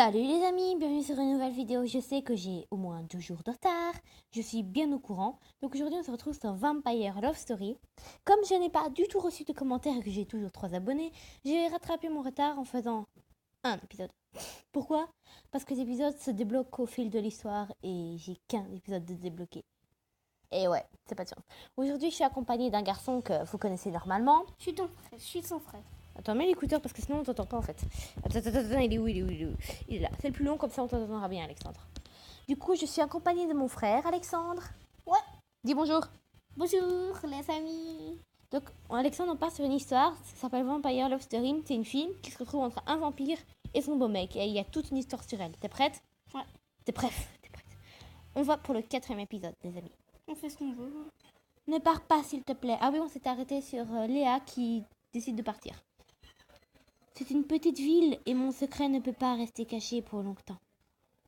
Salut les amis, bienvenue sur une nouvelle vidéo. Je sais que j'ai au moins 2 jours de retard, je suis bien au courant. Donc aujourd'hui on se retrouve sur Vampire Love Story. Comme je n'ai pas du tout reçu de commentaires et que j'ai toujours 3 abonnés, j'ai rattrapé mon retard en faisant un épisode. Pourquoi? Parce que les épisodes se débloquent au fil de l'histoire et j'ai qu'un épisode de débloquer. Et ouais, c'est pas de chance. Aujourd'hui je suis accompagnée d'un garçon que vous connaissez normalement. Je suis son frère. Attends, mets l'écouteur parce que sinon on t'entend pas en fait. Attends, il est où? Il est là. C'est le plus long, comme ça on t'entendra bien, Alexandre. Du coup, je suis accompagnée de mon frère, Alexandre. Ouais. Dis bonjour. Bonjour les amis. Donc, Alexandre, on part sur une histoire qui s'appelle Vampire Love Story. C'est une fille qui se retrouve entre un vampire et son beau mec. Et il y a toute une histoire sur elle. T'es prête? Ouais. T'es prête? On va pour le 4e épisode, les amis. On fait ce qu'on veut. Ne pars pas, s'il te plaît. Ah oui, on s'est arrêté sur Léa qui décide de partir. C'est une petite ville et mon secret ne peut pas rester caché pour longtemps.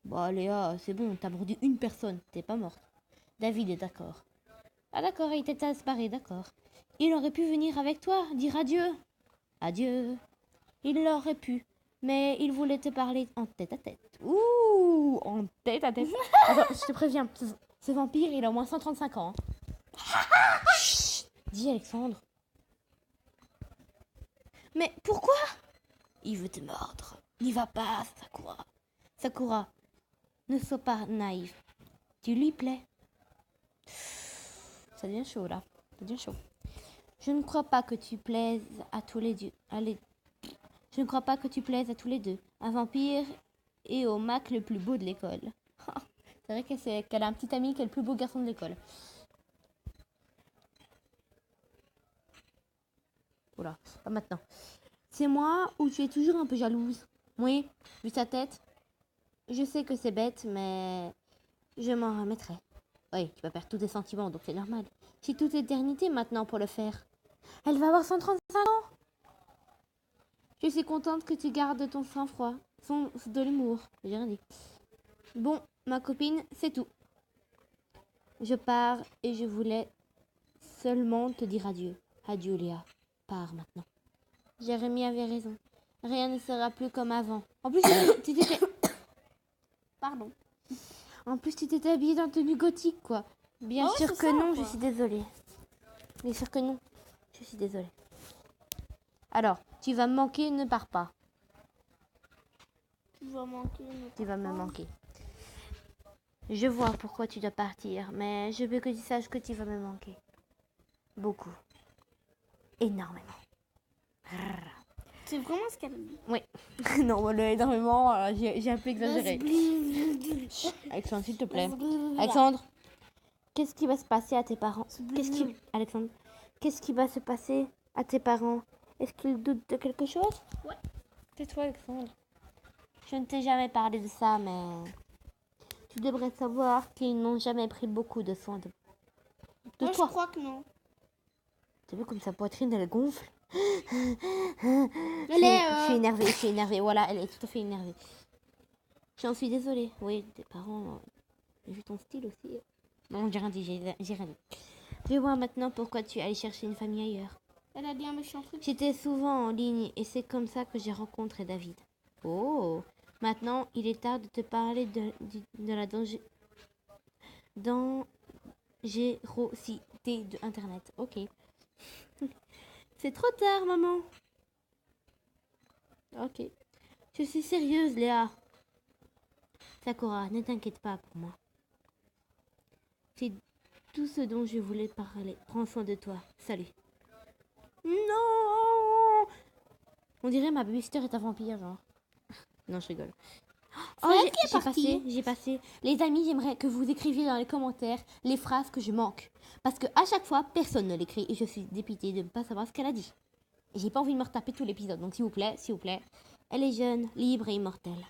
Bah Léa, c'est bon, t'as mordu une personne, t'es pas morte. David est d'accord. Ah d'accord, il était disparu, d'accord. Il aurait pu venir avec toi, dire adieu. Adieu. Il l'aurait pu, mais il voulait te parler en tête à tête. Ouh, en tête à tête. Attends, je te préviens, ce vampire, il a au moins 135 ans. Chut, dis Alexandre. Mais pourquoi? Il veut te mordre. N'y va pas, Sakura. Sakura, ne sois pas naïve. Tu lui plais. Ça devient chaud là. Ça devient chaud. Je ne crois pas que tu plaises à tous les deux. Je ne crois pas que tu plaises à tous les deux. Un vampire et au Mac le plus beau de l'école. C'est vrai qu'elle a un petit ami qui est le plus beau garçon de l'école. Oula, pas maintenant. C'est moi ou tu es toujours un peu jalouse? Oui, vu sa tête. Je sais que c'est bête, mais je m'en remettrai. Oui, tu vas perdre tous tes sentiments, donc c'est normal. J'ai toute éternité maintenant pour le faire. Elle va avoir 135 ans. Je suis contente que tu gardes ton sang-froid, de l'humour. J'ai rien dit. Bon, ma copine, c'est tout. Je pars et je voulais seulement te dire adieu. Adieu, Léa. Pars maintenant. Jérémie avait raison. Rien ne sera plus comme avant. En plus, tu t'étais... Pardon. En plus, tu t'étais habillée dans tenue gothique, quoi. Bien Oh, sûr c'est que ça, non, quoi. je suis désolée. Bien sûr que non, je suis désolée. Alors, tu vas me manquer, ne pars pas. Tu vas manquer. Tu vas me manquer. Je vois pourquoi tu dois partir, mais je veux que tu saches que tu vas me manquer. Beaucoup. Énormément. C'est vraiment ce qu'elle dit. Oui. Non, énormément, j'ai un peu exagéré. Alexandre, s'il te plaît. Alexandre, qu'est-ce qui va se passer à tes parents? Alexandre, qu'est-ce qui va se passer à tes parents? Est-ce qu'ils doutent de quelque chose? Ouais. Tais-toi, Alexandre. Je ne t'ai jamais parlé de ça, mais tu devrais savoir qu'ils n'ont jamais pris beaucoup de soin de Moi, toi. je crois que non. T'as vu comme sa poitrine, elle gonfle? Je suis énervée. Voilà, elle est tout à fait énervée. J'en suis désolée. Oui, tes parents... J'ai vu ton style aussi. Non, j'ai rien dit, j'ai rien dit. Je vois maintenant pourquoi tu es allé chercher une famille ailleurs. Elle a dit un méchant truc. J'étais souvent en ligne et c'est comme ça que j'ai rencontré David. Oh, maintenant il est tard de te parler de la dangerosité de Internet. Ok. C'est trop tard, maman. Ok. Je suis sérieuse, Léa. Sakura, ne t'inquiète pas pour moi. C'est tout ce dont je voulais parler. Prends soin de toi. Salut. Non! On dirait ma babysitter est un vampire, genre. Non, je rigole. Oh, j'ai passé. Les amis, j'aimerais que vous écriviez dans les commentaires les phrases que je manque. Parce que à chaque fois, personne ne l'écrit et je suis dépitée de ne pas savoir ce qu'elle a dit. Et j'ai pas envie de me retaper tout l'épisode, donc s'il vous plaît. Elle est jeune, libre et immortelle.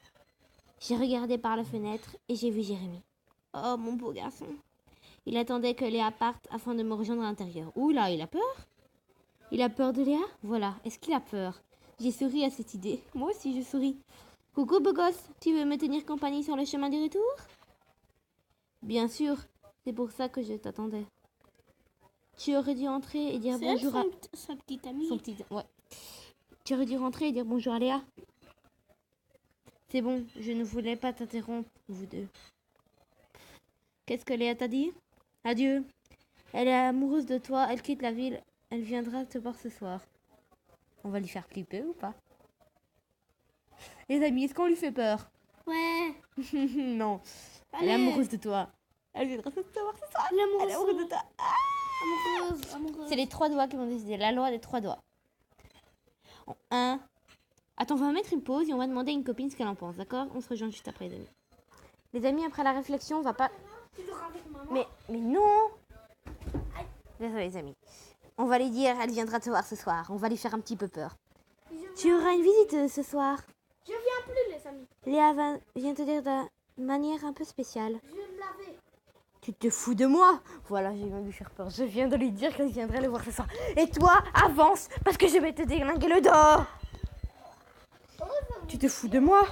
J'ai regardé par la fenêtre et j'ai vu Jérémie. Oh, mon beau garçon. Il attendait que Léa parte afin de me rejoindre à l'intérieur. Ouh là, il a peur? Il a peur de Léa? Voilà, est-ce qu'il a peur? J'ai souri à cette idée. Moi aussi, je souris. Coucou, beau gosse, tu veux me tenir compagnie sur le chemin du retour? Bien sûr, c'est pour ça que je t'attendais. Tu aurais dû entrer et dire bonjour à... sa petite amie. Son petit... Ouais. Tu aurais dû rentrer et dire bonjour à Léa. C'est bon, je ne voulais pas t'interrompre, vous deux. Qu'est-ce que Léa t'a dit? Adieu. Elle est amoureuse de toi, elle quitte la ville. Elle viendra te voir ce soir. On va lui faire flipper ou pas? Les amis, est-ce qu'on lui fait peur? Ouais. Non. Allez. Elle est amoureuse de toi. Elle viendra te voir ce soir. Elle est amoureuse de toi. Amoureuse. C'est les 3 doigts qui vont décider. La loi des 3 doigts. En 1. Attends, on va mettre une pause et on va demander à une copine ce qu'elle en pense, d'accord? On se rejoint juste après, les amis. Les amis, après la réflexion, on va pas... Mais non! Désolé, les amis. On va lui dire, elle viendra te voir ce soir. On va lui faire un petit peu peur. Tu auras une visite ce soir. Je viens plus, les amis. Léa vient te dire de manière un peu spéciale. Je viens de laver. Tu te fous de moi? Voilà, j'ai viens de lui faire peur. Je viens de lui dire qu'elle viendrait le voir ce soir. Et toi, avance, parce que je vais te déglinguer le dos. Tu te fous de moi?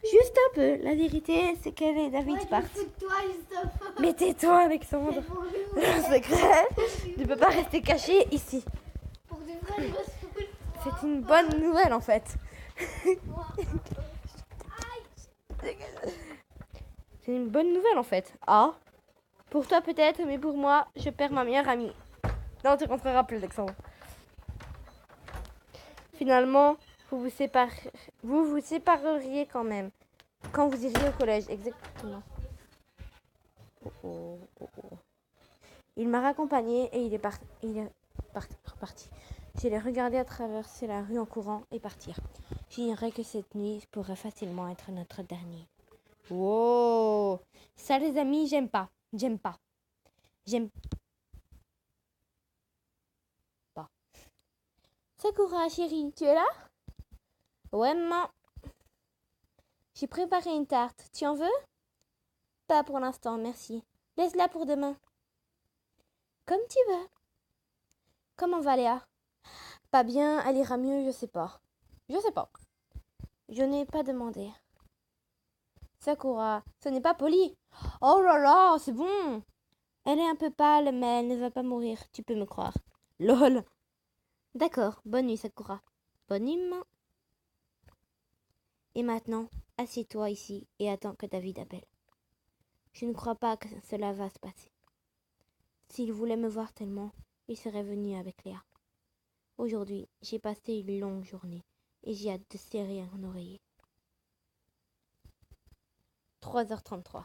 Juste un peu. La vérité, c'est qu'elle et David partent. Mais tais-toi, Alexandre. Le secret, tu peux pas rester caché ici. C'est une bonne nouvelle, en fait. C'est une bonne nouvelle, en fait. Ah, pour toi peut-être, mais pour moi, je perds ma meilleure amie. Non, tu rentreras plus, Alexandre. Finalement, vous vous sépareriez quand même. Quand vous iriez au collège, exactement. Il m'a raccompagné et il est reparti. Je l'ai regardé à traverser la rue en courant et partir. J'ignorais que cette nuit pourrait facilement être notre dernier. Wow! Ça, les amis, j'aime pas. J'aime pas. Sakura, chérie, tu es là? Ouais, maman. J'ai préparé une tarte. Tu en veux? Pas pour l'instant, merci. Laisse-la pour demain. Comme tu veux. Comment va Léa? Pas bien, elle ira mieux, je sais pas. Je n'ai pas demandé. Sakura, ce n'est pas poli. Oh là là, c'est bon. Elle est un peu pâle, mais elle ne va pas mourir, tu peux me croire. Lol. D'accord, bonne nuit Sakura. Bonne nuit, maman. Et maintenant, assieds-toi ici et attends que David appelle. Je ne crois pas que cela va se passer. S'il voulait me voir tellement, il serait venu avec Léa. Aujourd'hui, j'ai passé une longue journée et j'ai hâte de serrer un oreiller. 3h33.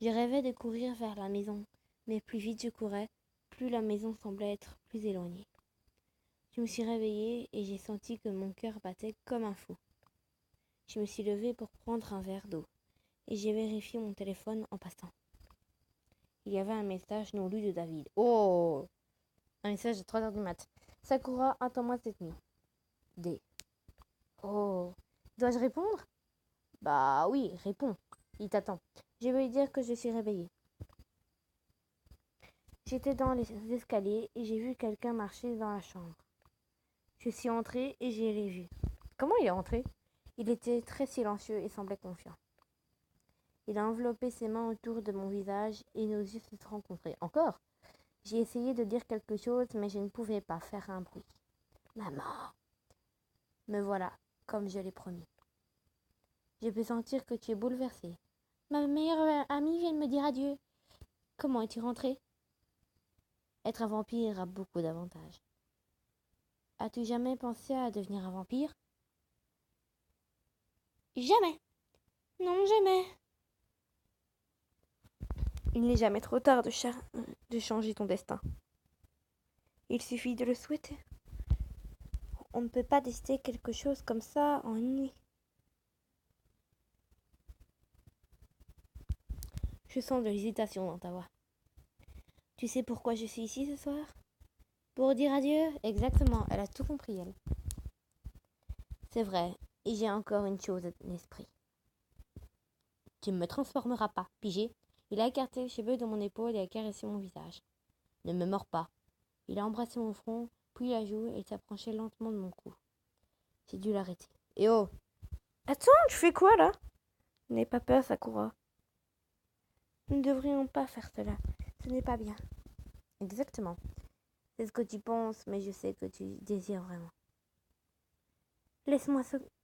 Je rêvais de courir vers la maison, mais plus vite je courais, plus la maison semblait être plus éloignée. Je me suis réveillée et j'ai senti que mon cœur battait comme un fou. Je me suis levée pour prendre un verre d'eau et j'ai vérifié mon téléphone en passant. Il y avait un message non lu de David. Oh! Un message de 3h du mat. Sakura, attends-moi cette nuit. D. Oh! Dois-je répondre? Bah oui, réponds. Il t'attend. Je vais lui dire que je suis réveillée. J'étais dans les escaliers et j'ai vu quelqu'un marcher dans la chambre. Je suis entrée et je l'ai vu. Comment il est entré? Il était très silencieux et semblait confiant. Il a enveloppé ses mains autour de mon visage et nos yeux se sont rencontrés. Encore? J'ai essayé de dire quelque chose, mais je ne pouvais pas faire un bruit. Maman! Me voilà, comme je l'ai promis. Je peux sentir que tu es bouleversée. Ma meilleure amie vient de me dire adieu. Comment es-tu rentrée? Être un vampire a beaucoup d'avantages. As-tu jamais pensé à devenir un vampire? Jamais. Non, jamais. Il n'est jamais trop tard de changer ton destin. Il suffit de le souhaiter. On ne peut pas décider quelque chose comme ça en une nuit. Je sens de l'hésitation dans ta voix. Tu sais pourquoi je suis ici ce soir? Pour dire adieu? Exactement, elle a tout compris, elle. C'est vrai, et j'ai encore une chose à l'esprit. Tu ne me transformeras pas, pigé? Il a écarté les cheveux de mon épaule et a caressé mon visage. Ne me mords pas. Il a embrassé mon front, puis la joue et s'approchait lentement de mon cou. J'ai dû l'arrêter. Eh oh! Attends, tu fais quoi là? N'aie pas peur, Sakura. Nous ne devrions pas faire cela. Ce n'est pas bien. Exactement. C'est ce que tu penses, mais je sais que tu désires vraiment. Laisse-moi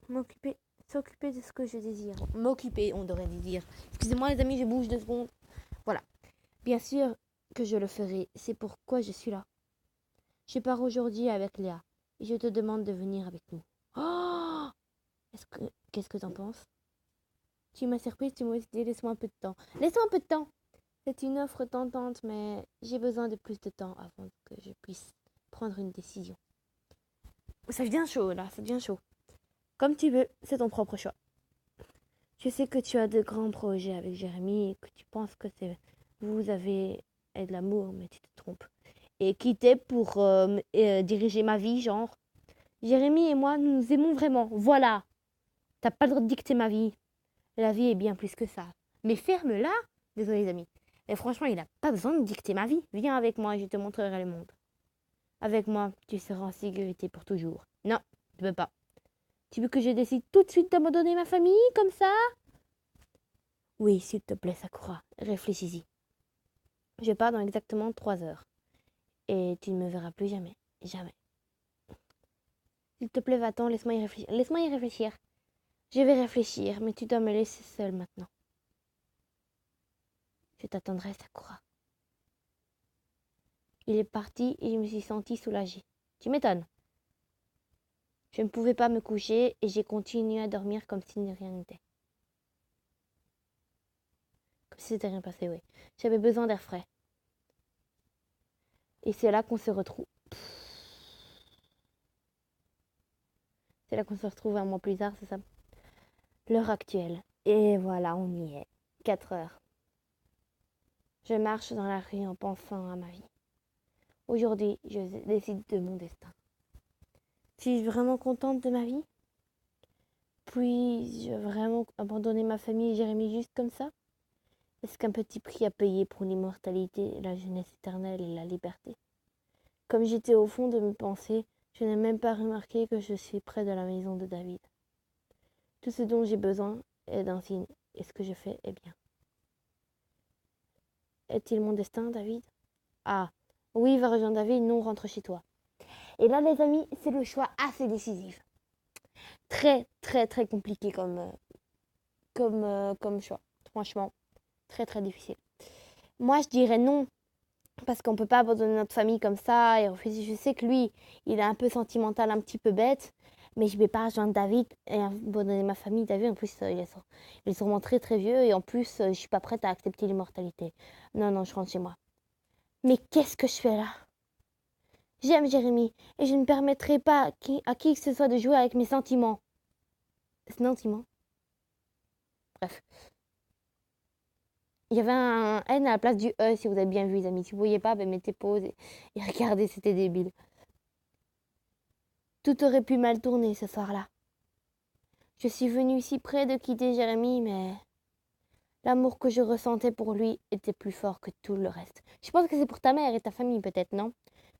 M'occuper, s'occuper de ce que je désire. M'occuper, on devrait dire. Excusez-moi les amis, je bouge 2 secondes. Voilà. Bien sûr que je le ferai. C'est pourquoi je suis là. Je pars aujourd'hui avec Léa. Et je te demande de venir avec nous. Oh, qu'est-ce que t'en penses? Tu m'as surprise, tu m'as dit laisse-moi un peu de temps. Laisse-moi un peu de temps. C'est une offre tentante, mais j'ai besoin de plus de temps avant que je puisse prendre une décision. Ça devient chaud là, ça devient chaud. Comme tu veux, c'est ton propre choix. Je sais que tu as de grands projets avec Jérémy et que tu penses que vous avez de l'amour, mais tu te trompes. Et quitter pour diriger ma vie, genre. Jérémy et moi, nous nous aimons vraiment. Voilà. T'as pas le droit de dicter ma vie. La vie est bien plus que ça. Mais ferme-la. Désolé les amis. Et franchement, il n'a pas besoin de dicter ma vie. Viens avec moi et je te montrerai le monde. Avec moi, tu seras en sécurité pour toujours. Non, tu peux pas. Tu veux que je décide tout de suite d'abandonner ma famille, comme ça? Oui, s'il te plaît, Sakura, réfléchis-y. Je pars dans exactement 3 heures. Et tu ne me verras plus jamais. Jamais. S'il te plaît, va-t'en, laisse-moi y réfléchir. Laisse-moi y réfléchir. Je vais réfléchir, mais tu dois me laisser seule maintenant. Je t'attendrai, Sakura. Il est parti et je me suis sentie soulagée. Tu m'étonnes. Je ne pouvais pas me coucher et j'ai continué à dormir comme si rien n'était. Comme si c'était rien passé, oui. J'avais besoin d'air frais. Et c'est là qu'on se retrouve. C'est là qu'on se retrouve un mois plus tard, c'est ça? L'heure actuelle. Et voilà, on y est. 4 heures. Je marche dans la rue en pensant à ma vie. Aujourd'hui, je décide de mon destin. Suis-je vraiment contente de ma vie? Puis-je vraiment abandonner ma famille et Jérémy juste comme ça? Est-ce qu'un petit prix à payer pour l'immortalité, la jeunesse éternelle et la liberté? Comme j'étais au fond de mes pensées, je n'ai même pas remarqué que je suis près de la maison de David. Tout ce dont j'ai besoin est d'un signe, et ce que je fais est bien. Est-il mon destin, David? Ah, oui, va rejoindre David, non, rentre chez toi. Et là, les amis, c'est le choix assez décisif. Très, très, très compliqué comme choix. Franchement, très, très difficile. Moi, je dirais non, parce qu'on ne peut pas abandonner notre famille comme ça et refuser. Je sais que lui, il est un peu sentimental, un petit peu bête, mais je ne vais pas rejoindre David et abandonner ma famille. David, en plus, il est sûrement très, très vieux et en plus, je ne suis pas prête à accepter l'immortalité. Non, non, je rentre chez moi. Mais qu'est-ce que je fais là? J'aime Jérémy et je ne permettrai pas à qui que ce soit de jouer avec mes sentiments. Sentiments? Bref. Il y avait un N à la place du E, si vous avez bien vu, les amis. Si vous ne voyez pas, ben mettez pause et regardez, c'était débile. Tout aurait pu mal tourner ce soir-là. Je suis venue si près de quitter Jérémy, mais l'amour que je ressentais pour lui était plus fort que tout le reste. Je pense que c'est pour ta mère et ta famille, peut-être, non?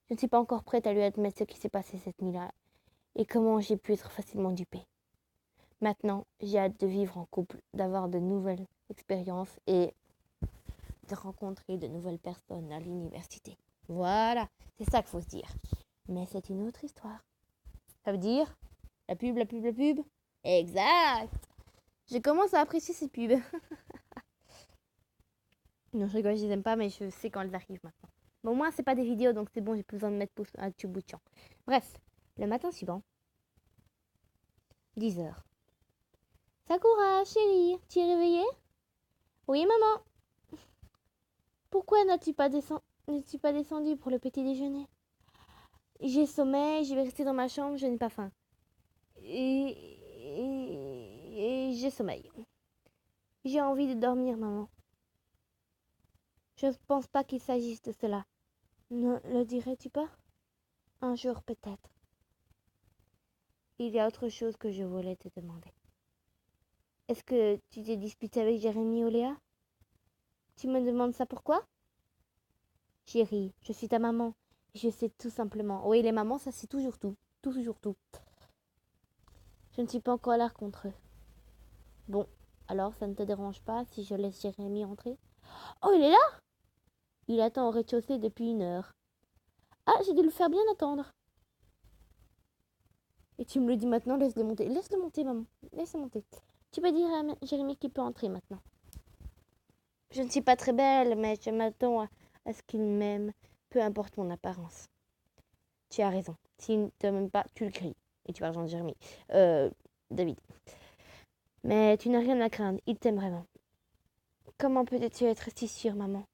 Je ne suis pas encore prête à lui admettre ce qui s'est passé cette nuit-là et comment j'ai pu être facilement dupée. Maintenant, j'ai hâte de vivre en couple, d'avoir de nouvelles expériences et de rencontrer de nouvelles personnes à l'université. Voilà, c'est ça qu'il faut se dire. Mais c'est une autre histoire. Ça veut dire la pub. Exact. Je commence à apprécier ces pubs. Non, je rigole, je les aime pas, mais je sais quand elles arrivent maintenant. Mais au moins, c'est pas des vidéos, donc c'est bon, j'ai plus besoin de mettre un petit bout de champ. Bref, le matin suivant, 10 heures. Sakura, chérie, tu es réveillée? Oui, maman. Pourquoi n'es-tu pas descendu pour le petit déjeuner? J'ai sommeil, je vais rester dans ma chambre, je n'ai pas faim. Et j'ai sommeil. J'ai envie de dormir, maman. Je ne pense pas qu'il s'agisse de cela. Ne le dirais-tu pas? Un jour peut-être. Il y a autre chose que je voulais te demander. Est-ce que tu t'es disputé avec Jérémy ou Léa? Tu me demandes ça pourquoi? Chérie, je suis ta maman. Je sais tout simplement. Oui, les mamans, ça c'est toujours tout. Toujours tout. Je ne suis pas en colère contre eux. Bon, alors ça ne te dérange pas si je laisse Jérémy entrer? Oh, il est là? Il attend au rez-de-chaussée depuis 1 heure. Ah, j'ai dû le faire bien attendre. Et tu me le dis maintenant, laisse-le monter. Laisse-le monter, maman. Laisse-le monter. Tu peux dire à Jérémy qu'il peut entrer maintenant. Je ne suis pas très belle, mais je m'attends à ce qu'il m'aime, peu importe mon apparence. Tu as raison. S'il ne t'aime pas, tu le cries. Et tu parles de Jérémy. David. Mais tu n'as rien à craindre. Il t'aime vraiment. Comment peux-tu être si sûre, maman?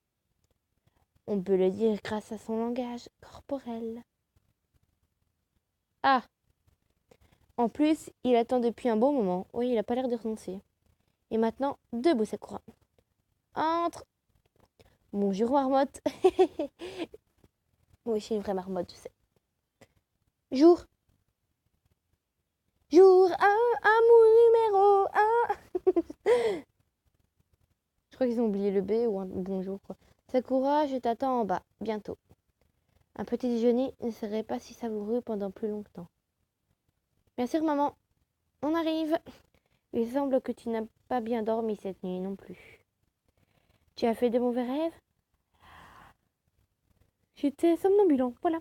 On peut le dire grâce à son langage corporel. Ah! En plus, il attend depuis un bon moment. Oui, il n'a pas l'air de renoncer. Et maintenant, debout, Sakura. Entre. Bonjour, marmotte. Oui, je suis une vraie marmotte, je sais. Jour. Jour 1, amour numéro 1. Je crois qu'ils ont oublié le B ou un bonjour, quoi. Sakura, je t'attends en bas, bientôt. Un petit déjeuner ne serait pas si savoureux pendant plus longtemps. Bien sûr, maman. On arrive. Il semble que tu n'as pas bien dormi cette nuit non plus. Tu as fait de mauvais rêves? J'étais somnambulant, voilà.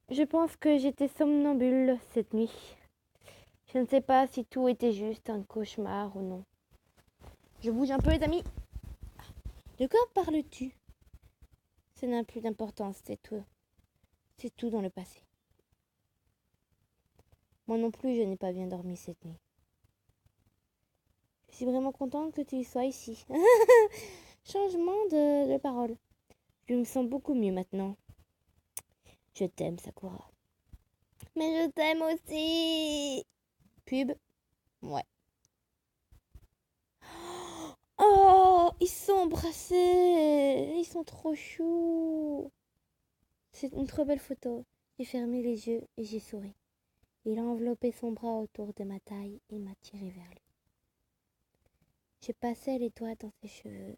Je pense que j'étais somnambule cette nuit. Je ne sais pas si tout était juste un cauchemar ou non. Je bouge un peu, les amis. De quoi parles-tu? Ça n'a plus d'importance, c'est tout. C'est tout dans le passé. Moi non plus, je n'ai pas bien dormi cette nuit. Je suis vraiment contente que tu sois ici. Changement de parole. Je me sens beaucoup mieux maintenant. Je t'aime, Sakura. Mais je t'aime aussi. Pub. Ouais. Oh, ils sont embrassés. Ils sont trop choux. C'est une trop belle photo. J'ai fermé les yeux et j'ai souri. Il a enveloppé son bras autour de ma taille et m'a tiré vers lui. J'ai passé les doigts dans ses cheveux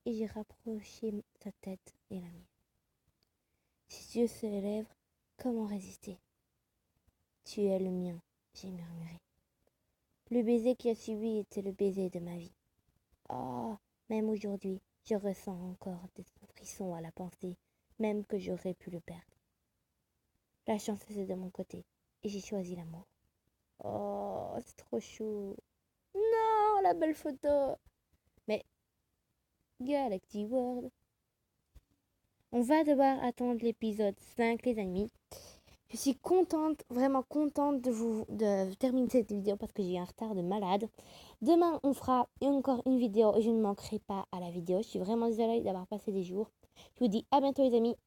et j'ai rapproché sa tête et la mienne. Ses yeux sur les lèvres, comment résister? Tu es le mien, j'ai murmuré. Le baiser qui a suivi était le baiser de ma vie. Oh, même aujourd'hui, je ressens encore des frissons à la pensée, même que j'aurais pu le perdre. La chance était de mon côté et j'ai choisi l'amour. Oh, c'est trop chou. Non, la belle photo. Mais, Galaxy World. On va devoir attendre l'épisode 5, les amis. Je suis contente, vraiment contente de terminer cette vidéo parce que j'ai eu un retard de malade. Demain, on fera encore une vidéo et je ne manquerai pas à la vidéo. Je suis vraiment désolée d'avoir passé des jours. Je vous dis à bientôt, les amis.